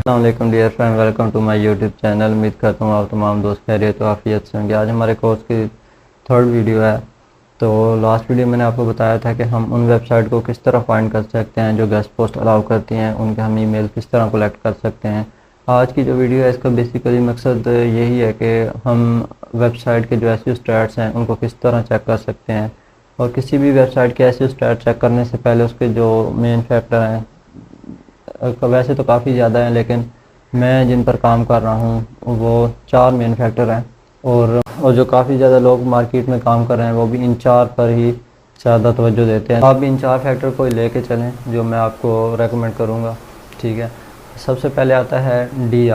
अस्सलाम dear friend, welcome to my YouTube channel. उम्मीद करता हूँ आप तमाम दोस्त खैरियत तो आफियत से होंगे। आज हमारे कोर्स की थर्ड वीडियो है। तो लास्ट वीडियो मैंने आपको बताया था कि हम उन वेबसाइट को किस तरह फाइंड कर सकते हैं जो गेस्ट पोस्ट अलाउ करती हैं, उनके हम ईमेल किस तरह कलेक्ट कर सकते हैं। आज की जो वीडियो है इसका बेसिकली मकसद यही है कि हम वेबसाइट के जो एसईओ स्टैट्स हैं उनको किस तरह चेक कर सकते हैं, और किसी भी वेबसाइट के एसईओ स्टैट चेक करने से पहले उसके जो मेन फैक्टर हैं, वैसे तो काफ़ी ज़्यादा हैं लेकिन मैं जिन पर काम कर रहा हूँ वो 4 मेन फैक्टर हैं। और जो काफ़ी ज़्यादा लोग मार्केट में काम कर रहे हैं वो भी इन 4 पर ही ज़्यादा तवज्जो देते हैं। आप भी इन 4 फैक्टर को लेके चलें जो मैं आपको रेकमेंड करूँगा। ठीक है, सबसे पहले आता है D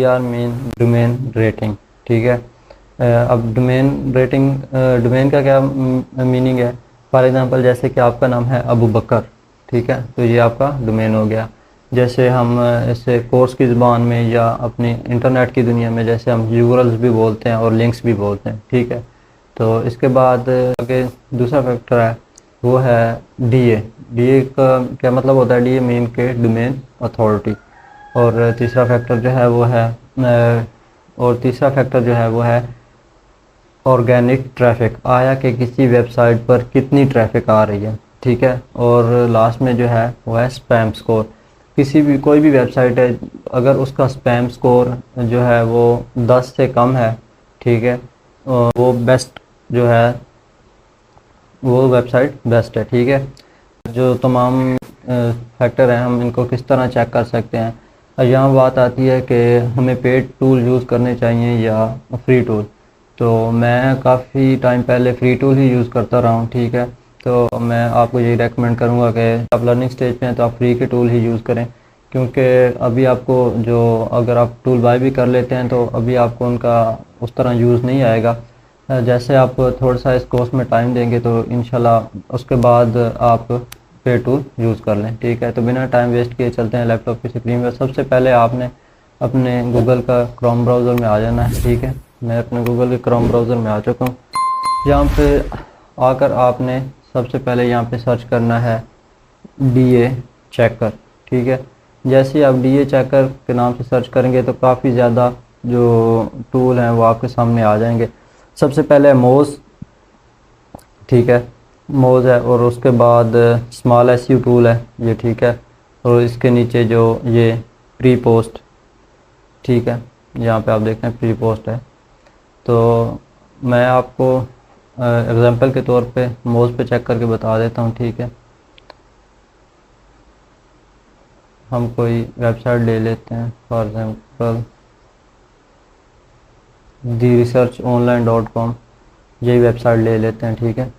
R mean domain rating. ठीक है, अब डोमेन रेटिंग, डोमेन का क्या मीनिंग है। फॉर एग्ज़ाम्पल जैसे कि आपका नाम है अबू बकर, ठीक है, तो ये आपका डोमेन हो गया। जैसे हम इसे कोर्स की ज़बान में या अपनी इंटरनेट की दुनिया में जैसे हम यूआरएल्स भी बोलते हैं और लिंक्स भी बोलते हैं। ठीक है, तो इसके बाद आगे दूसरा फैक्टर है वो है डीए। डीए का क्या मतलब होता है? डीए मीन के डोमेन अथॉरिटी। और तीसरा फैक्टर जो है वो है ऑर्गेनिक ट्रैफिक, आया कि किसी वेबसाइट पर कितनी ट्रैफिक आ रही है। ठीक है, और लास्ट में जो है वो है स्पैम स्कोर। कोई भी वेबसाइट है, अगर उसका स्पैम स्कोर जो है वो 10 से कम है, ठीक है, वो बेस्ट जो है, वो वेबसाइट बेस्ट है। ठीक है, जो तमाम फैक्टर हैं हम इनको किस तरह चेक कर सकते हैं। यहाँ बात आती है कि हमें पेड टूल यूज़ करने चाहिए या फ्री टूल। तो मैं काफ़ी टाइम पहले फ्री टूल ही यूज़ करता रहा हूँ। ठीक है, तो मैं आपको यही रेकमेंड करूँगा कि आप लर्निंग स्टेज पे हैं तो आप फ्री के टूल ही यूज़ करें, क्योंकि अभी आपको जो अगर आप टूल बाय भी कर लेते हैं तो अभी आपको उनका उस तरह यूज़ नहीं आएगा। जैसे आप थोड़ा सा इस कोर्स में टाइम देंगे तो इंशाल्लाह उसके बाद आप पे टूल यूज़ कर लें। ठीक है, तो बिना टाइम वेस्ट किए चलते हैं लैपटॉप की स्क्रीन पर। सबसे पहले आपने अपने गूगल का क्रोम ब्राउज़र में आ जाना है। ठीक है, मैं अपने गूगल के क्रोम ब्राउज़र में आ चुका हूँ। यहाँ पे आकर आपने सबसे पहले यहाँ पे सर्च करना है डीए चेकर। ठीक है, जैसे ही आप डीए चेकर के नाम से सर्च करेंगे तो काफ़ी ज़्यादा जो टूल हैं वो आपके सामने आ जाएंगे। सबसे पहले मोज, ठीक है, मोज है, और उसके बाद स्मॉल एसयू टूल है ये। ठीक है, और इसके नीचे जो ये प्री पोस्ट, ठीक है, यहाँ पे आप देख रहे हैं प्री पोस्ट है। तो मैं आपको एग्जांपल के तौर पे मोज पे चेक करके बता देता हूँ। ठीक है, हम कोई वेबसाइट ले लेते हैं, फॉर एग्जांपल theresearchonline.com, यही वेबसाइट ले लेते हैं। ठीक है,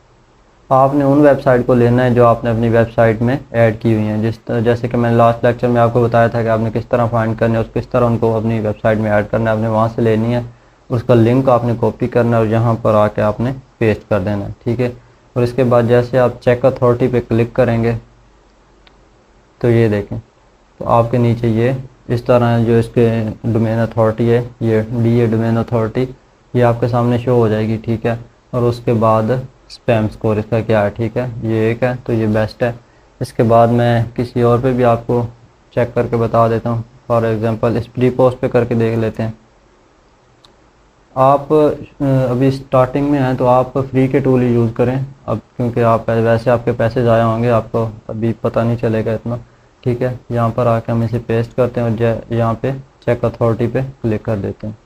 आपने उन वेबसाइट को लेना है जो आपने अपनी वेबसाइट में ऐड की हुई हैं। जैसे कि मैंने लास्ट लेक्चर में आपको बताया था कि आपने किस तरह फाइंड करना है और किस तरह उनको अपनी वेबसाइट में ऐड करना है। आपने वहाँ से लेनी है, उसका लिंक आपने कॉपी करना है और यहाँ पर आके आपने पेस्ट कर देना है। ठीक है, और इसके बाद जैसे आप चेक अथॉरिटी पे क्लिक करेंगे तो ये देखें, तो आपके नीचे ये इस तरह जो इसके डोमेन अथॉरिटी है, ये डीए डोमेन अथॉरिटी, ये आपके सामने शो हो जाएगी। ठीक है, और उसके बाद स्पैम स्कोर इसका क्या है। ठीक है, ये एक है तो ये बेस्ट है। इसके बाद मैं किसी और पे भी आपको चेक करके बता देता हूँ। फॉर एग्जांपल इस प्री पोस्ट पे करके देख लेते हैं। आप अभी स्टार्टिंग में हैं तो आप फ्री के टूल ही यूज़ करें अब, क्योंकि आप वैसे आपके पैसे ज़ाया होंगे, आपको अभी पता नहीं चलेगा इतना। ठीक है, यहाँ पर आके हम इसे पेस्ट करते हैं और यहाँ पे चेक अथॉरिटी पे क्लिक कर देते हैं।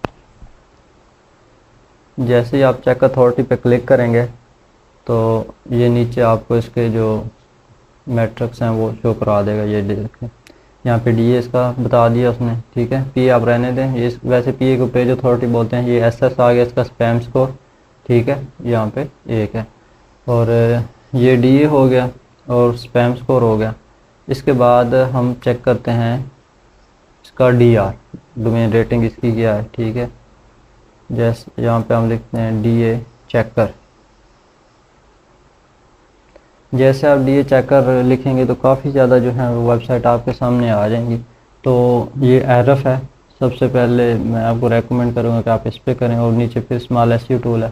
जैसे ही आप चेक अथॉरिटी पे क्लिक करेंगे तो ये नीचे आपको इसके जो मैट्रिक्स हैं वो शो करा देगा। ये देखें, यहाँ पे डीए इसका बता दिया उसने। ठीक है, पी आप रहने दें, ये वैसे पी को पेज अथॉरिटी बोलते हैं। ये एसएस आ गया इसका स्पैम स्कोर। ठीक है, यहाँ पे एक है, और ये डीए हो गया और स्पैम स्कोर हो गया। इसके बाद हम चेक करते हैं इसका डीआर, डोमेन रेटिंग इसकी क्या है। ठीक है, जैसे यहाँ पे हम लिखते हैं डीए चेकर। जैसे आप डीए चेकर लिखेंगे तो काफ़ी ज़्यादा जो है वो वेबसाइट आपके सामने आ जाएंगी। तो ये एरफ है, सबसे पहले मैं आपको रेकमेंड करूँगा कि आप इस पर करें, और नीचे फिर स्मॉल एसयू टूल है,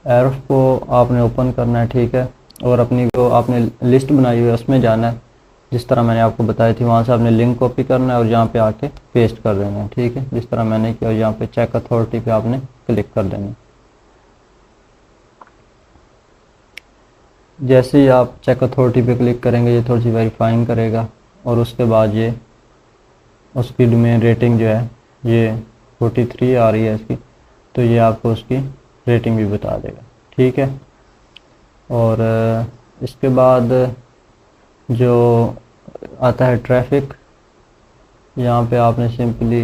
एरफ को आपने ओपन करना है। ठीक है, और अपनी जो आपने लिस्ट बनाई हुई है उसमें जाना है। जिस तरह मैंने आपको बताई थी, वहाँ से आपने लिंक कॉपी करना है और यहाँ पे आके पेस्ट कर देना है। ठीक है, जिस तरह मैंने किया, यहाँ पे चेक अथॉरिटी पे आपने क्लिक कर देना है। जैसे ही आप चेक अथॉरिटी पे क्लिक करेंगे, ये थोड़ी सी वेरीफाइंग करेगा और उसके बाद ये उसकी डोमेन रेटिंग जो है ये 43 आ रही है इसकी, तो ये आपको उसकी रेटिंग भी बता देगा। ठीक है, और इसके बाद जो आता है ट्रैफिक, यहाँ पे आपने सिंपली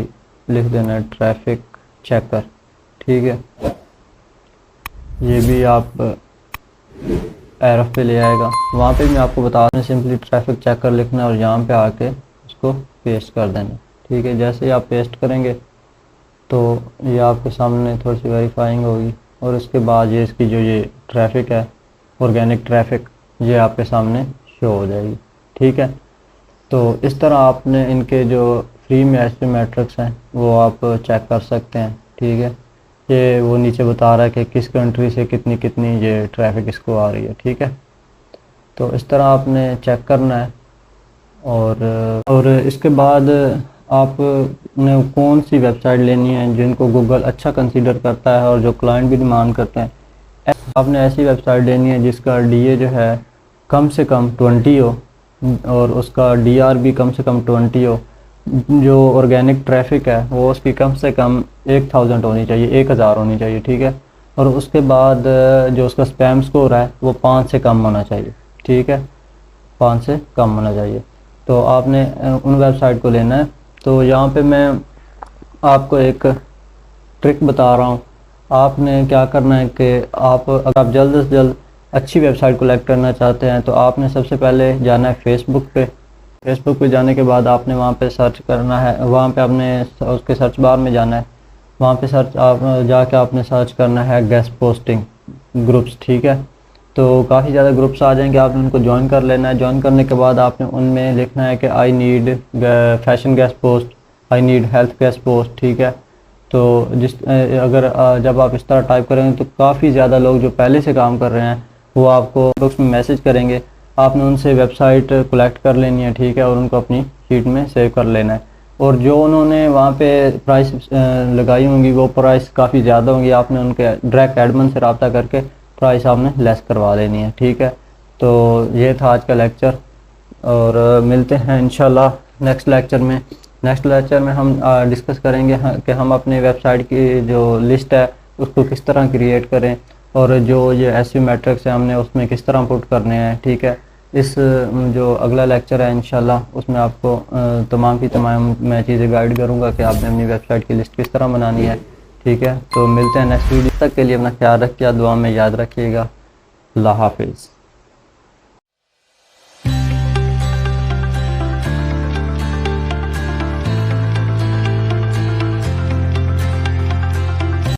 लिख देना है ट्रैफिक चेकर। ठीक है, ये भी आप एरफ पे ले आएगा। वहाँ पे भी मैं आपको बता रहा हूँ, सिंपली ट्रैफिक चेकर लिखना है और यहाँ पे आके उसको पेस्ट कर देना। ठीक है, जैसे ही आप पेस्ट करेंगे तो ये आपके सामने थोड़ी सी वेरीफाइंग होगी और उसके बाद ये इसकी जो ये ट्रैफिक है, ऑर्गेनिक ट्रैफिक, ये आपके सामने शो हो जाएगी। ठीक है, तो इस तरह आपने इनके जो फ्री में ऐसे मैट्रिक्स हैं वो आप चेक कर सकते हैं। ठीक है, ये वो नीचे बता रहा है कि किस कंट्री से कितनी कितनी ये ट्रैफिक इसको आ रही है। ठीक है, तो इस तरह आपने चेक करना है। और इसके बाद आपने कौन सी वेबसाइट लेनी है जिनको गूगल अच्छा कंसीडर करता है और जो क्लाइंट भी डिमांड करते हैं। आपने ऐसी वेबसाइट लेनी है जिसका डीए जो है कम से कम 20 हो और उसका डीआर भी कम से कम 20 हो। जो ऑर्गेनिक ट्रैफिक है वो उसकी कम से कम 1000 होनी चाहिए, 1000 होनी चाहिए। ठीक है, और उसके बाद जो उसका स्पैम स्कोर है वो 5 से कम होना चाहिए। ठीक है, 5 से कम होना चाहिए। तो आपने उन वेबसाइट को लेना है। तो यहाँ पे मैं आपको एक ट्रिक बता रहा हूँ। आपने क्या करना है कि अगर आप जल्द से जल्द अच्छी वेबसाइट कलेक्ट करना चाहते हैं तो आपने सबसे पहले जाना है फेसबुक पे। फेसबुक पे जाने के बाद आपने वहाँ पे सर्च करना है, वहाँ पे आपने उसके सर्च बार में जाना है, वहाँ पे जाके आपने सर्च करना है गेस्ट पोस्टिंग ग्रुप्स। ठीक है, तो काफ़ी ज़्यादा ग्रुप्स आ जाएंगे, आपने उनको ज्वाइन कर लेना है। ज्वाइन करने के बाद आपने उनमें लिखना है कि I need fashion guest post, I need health guest post. ठीक है, तो जब आप इस तरह टाइप करेंगे तो काफ़ी ज़्यादा लोग जो पहले से काम कर रहे हैं वो आपको बॉक्स में मैसेज करेंगे। आपने उनसे वेबसाइट कलेक्ट कर लेनी है। ठीक है, और उनको अपनी शीट में सेव कर लेना है। और जो उन्होंने वहाँ पे प्राइस लगाई होंगी वो प्राइस काफ़ी ज़्यादा होंगी, आपने उनके डायरेक्ट एडमिन से रब्ता करके प्राइस आपने लेस करवा लेनी है। ठीक है, तो ये था आज का लेक्चर और मिलते हैं इंशाल्लाह नेक्स्ट लेक्चर में। नेक्स्ट लेक्चर में हम डिस्कस करेंगे कि हम अपने वेबसाइट की जो लिस्ट है उसको किस तरह क्रिएट करें और जो ये एसईओ मैट्रिक्स है हमने उसमें किस तरह पुट करने हैं। ठीक है, इस जो अगला लेक्चर है इंशाल्लाह उसमें आपको तमाम की तमाम मैं चीज़ें गाइड करूँगा कि आपने अपनी वेबसाइट की लिस्ट किस तरह बनानी है। ठीक है, तो मिलते हैं नेक्स्ट वीडियो। तक के लिए अपना ख्याल रखिए, दुआ में याद रखिएगा। अल्लाह हाफिज़।